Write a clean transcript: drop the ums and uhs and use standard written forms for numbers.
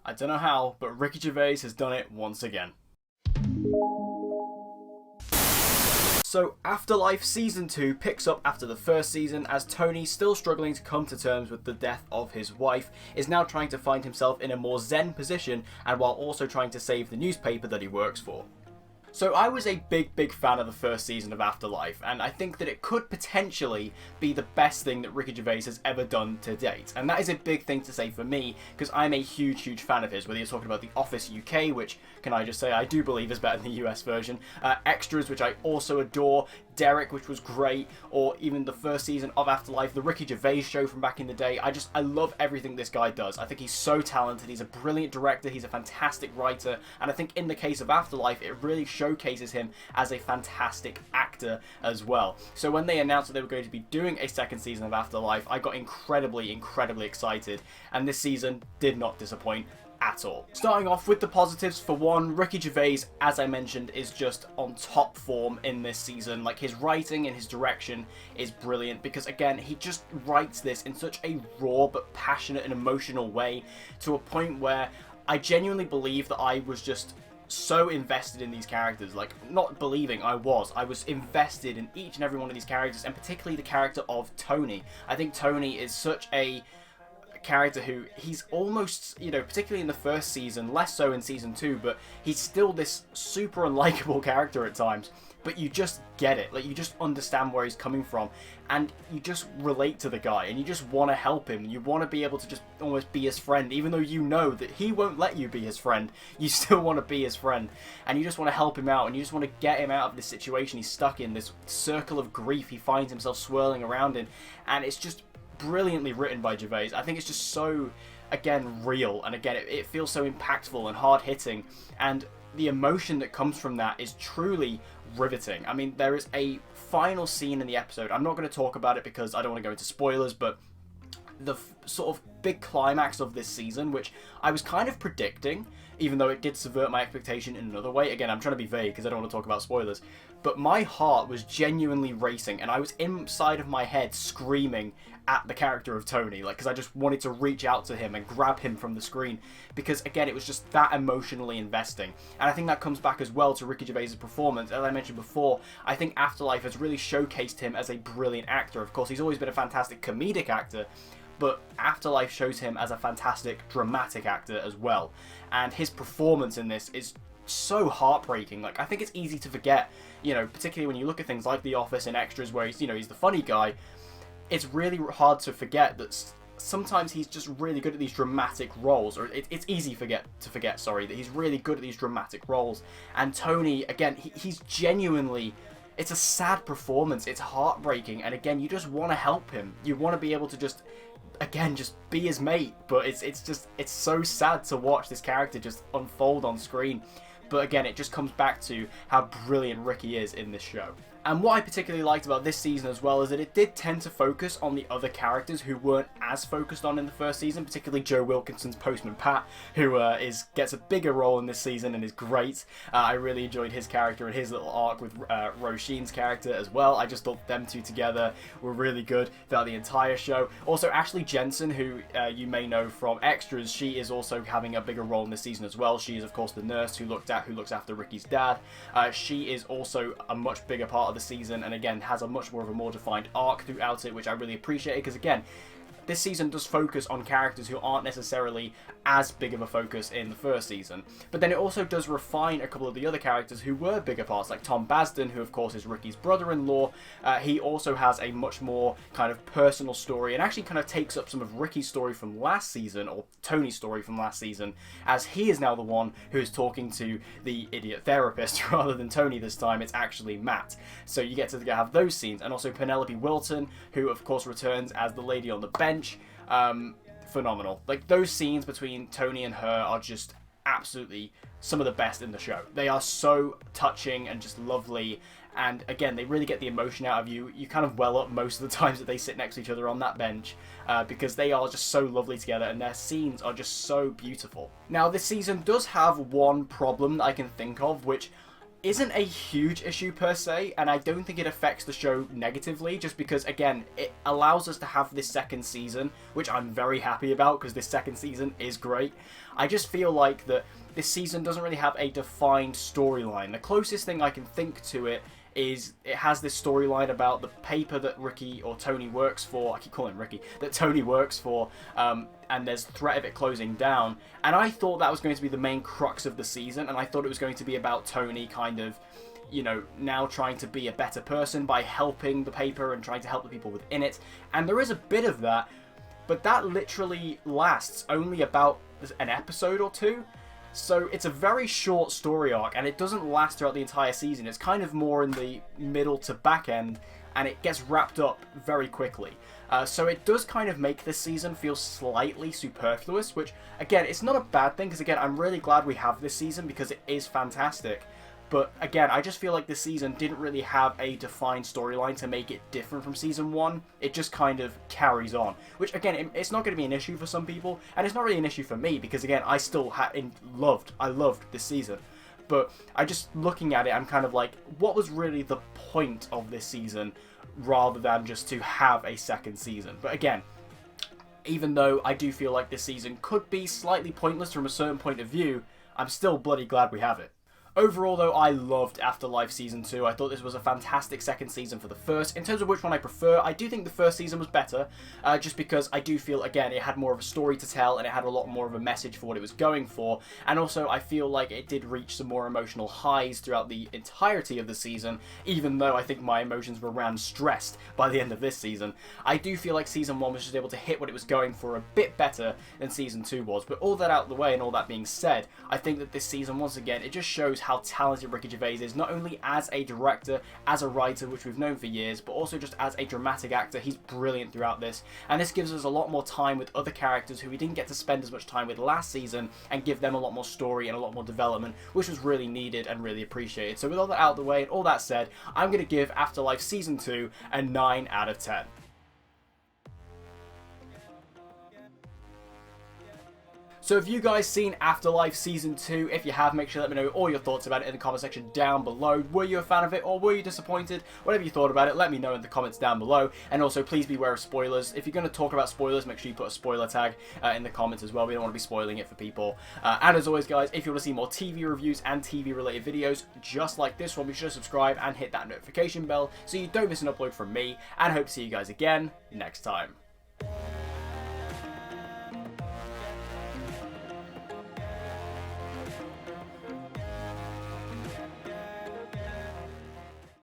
I don't know how, but Ricky Gervais has done it once again. So Afterlife Season 2 picks up after the first season as Tony, still struggling to come to terms with the death of his wife, is now trying to find himself in a more zen position, and while also trying to save the newspaper that he works for. So I was a big fan of the first season of Afterlife, and I think that it could potentially be the best thing that Ricky Gervais has ever done to date. And that is a big thing to say for me, because I'm a huge fan of his, whether you're talking about The Office UK, which, can I just say, I do believe is better than the US version, Extras, which I also adore, Derek, which was great, or even the first season of Afterlife, the Ricky Gervais show from back in the day. I love everything this guy does. I think he's so talented, he's a brilliant director, he's a fantastic writer, and I think in the case of Afterlife, it really showcases him as a fantastic actor as well. So when they announced that they were going to be doing a second season of Afterlife, I got incredibly excited, and this season did not disappoint at all. Starting off with the positives, for one, Ricky Gervais, as I mentioned, is just on top form in this season. Like, his writing and his direction is brilliant because, again, he just writes this in such a raw but passionate and emotional way, to a point where I genuinely believe that I was just so invested in these characters. Like, not believing, I was invested in each and every one of these characters, and particularly the character of Tony. I think Tony is such a character who, he's almost, you know, particularly in the first season, less so in season 2, but he's still this super unlikable character at times, but you just get it. Like, you just understand where he's coming from, and you just relate to the guy, and you just want to help him. You want to be able to just almost be his friend, even though you know that he won't let you be his friend. You still want to be his friend, and you just want to help him out, and you just want to get him out of this situation he's stuck in, this circle of grief he finds himself swirling around in, and it's just brilliantly written by Gervais. I think it's just so, again, real, and again, it feels so impactful and hard-hitting, and the emotion that comes from that is truly riveting. I mean, there is a final scene in the episode. I'm not going to talk about it because I don't want to go into spoilers, but the sort of big climax of this season, which I was kind of predicting, even though it did subvert my expectation in another way. Again, I'm trying to be vague because I don't want to talk about spoilers, but my heart was genuinely racing, and I was inside of my head screaming at the character of Tony, like, because I just wanted to reach out to him and grab him from the screen, because again, it was just that emotionally investing. And I think that comes back as well to Ricky Gervais' performance. As I mentioned before, I think Afterlife has really showcased him as a brilliant actor. Of course, he's always been a fantastic comedic actor, but Afterlife shows him as a fantastic dramatic actor as well. And his performance in this is so heartbreaking. Like, I think it's easy to forget, you know, particularly when you look at things like The Office and Extras, where he's, you know, he's the funny guy. It's really hard to forget that sometimes he's just really good at these dramatic roles, or it's easy to forget, sorry, that he's really good at these dramatic roles. And Tony, again, he's genuinely, it's a sad performance, it's heartbreaking, and again, you just want to help him. You want to be able to just, again, just be his mate, but it's so sad to watch this character just unfold on screen. But again, it just comes back to how brilliant Ricky is in this show. And what I particularly liked about this season as well is that it did tend to focus on the other characters who weren't as focused on in the first season, particularly Joe Wilkinson's Postman Pat, who gets a bigger role in this season and is great. I really enjoyed his character and his little arc with Roisin's character as well. I just thought them two together were really good throughout the entire show. Also, Ashley Jensen, who you may know from Extras, she is also having a bigger role in this season as well. She is, of course, the nurse who looks after Ricky's dad. She is also a much bigger part of the season, and again has a much more defined arc throughout it, which I really appreciate, because again, this season does focus on characters who aren't necessarily as big of a focus in the first season. But then it also does refine a couple of the other characters who were bigger parts, like Tom Basden, who of course is Ricky's brother-in-law. He also has a much more kind of personal story, and actually kind of takes up some of Ricky's story from last season, or Tony's story from last season, as he is now the one who is talking to the idiot therapist rather than Tony this time. It's actually Matt. So you get to have those scenes, and also Penelope Wilton, who of course returns as the lady on the bench. Phenomenal. Like, those scenes between Tony and her are just absolutely some of the best in the show. They are so touching and just lovely, and again, they really get the emotion out of you. You kind of well up most of the times that they sit next to each other on that bench, because they are just so lovely together, and their scenes are just so beautiful. Now, this season does have one problem that I can think of, which isn't a huge issue per se, and I don't think it affects the show negatively, just because, again, it allows us to have this second season, which I'm very happy about, because this second season is great. I just feel like that this season doesn't really have a defined storyline. The closest thing I can think to it is it has this storyline about the paper that Ricky or Tony works for. I keep calling him Ricky. That Tony works for, and there's threat of it closing down. And I thought that was going to be the main crux of the season, and I thought it was going to be about Tony kind of, you know, now trying to be a better person by helping the paper and trying to help the people within it. And there is a bit of that, but that literally lasts only about an episode or two. So it's a very short story arc, and it doesn't last throughout the entire season. It's kind of more in the middle to back end, and it gets wrapped up very quickly. So it does kind of make this season feel slightly superfluous, which, again, it's not a bad thing, because, again, I'm really glad we have this season, because it is fantastic. But, again, I just feel like this season didn't really have a defined storyline to make it different from Season 1. It just kind of carries on. Which, again, it's not going to be an issue for some people. And it's not really an issue for me, because, again, I still loved this season. But I just, looking at it, I'm kind of like, what was really the point of this season, rather than just to have a second season? But, again, even though I do feel like this season could be slightly pointless from a certain point of view, I'm still bloody glad we have it. Overall, though, I loved Afterlife Season 2. I thought this was a fantastic second season for the first. In terms of which one I prefer, I do think the first season was better, just because I do feel, again, it had more of a story to tell, and it had a lot more of a message for what it was going for. And also, I feel like it did reach some more emotional highs throughout the entirety of the season, even though I think my emotions were ran stressed by the end of this season. I do feel like Season 1 was just able to hit what it was going for a bit better than Season 2 was. But all that out of the way, and all that being said, I think that this season, once again, it just shows how talented Ricky Gervais is, not only as a director, as a writer, which we've known for years, but also just as a dramatic actor. He's brilliant throughout this, and this gives us a lot more time with other characters who we didn't get to spend as much time with last season, and give them a lot more story and a lot more development, which was really needed and really appreciated. So with all that out of the way and all that said, I'm going to give Afterlife Season 2 a 9 out of 10. So have you guys seen Afterlife Season 2? If you have, make sure to let me know all your thoughts about it in the comment section down below. Were you a fan of it, or were you disappointed? Whatever you thought about it, let me know in the comments down below. And also, please be aware of spoilers. If you're going to talk about spoilers, make sure you put a spoiler tag in the comments as well. We don't want to be spoiling it for people. And as always, guys, if you want to see more TV reviews and TV-related videos just like this one, be sure to subscribe and hit that notification bell so you don't miss an upload from me. And I hope to see you guys again next time.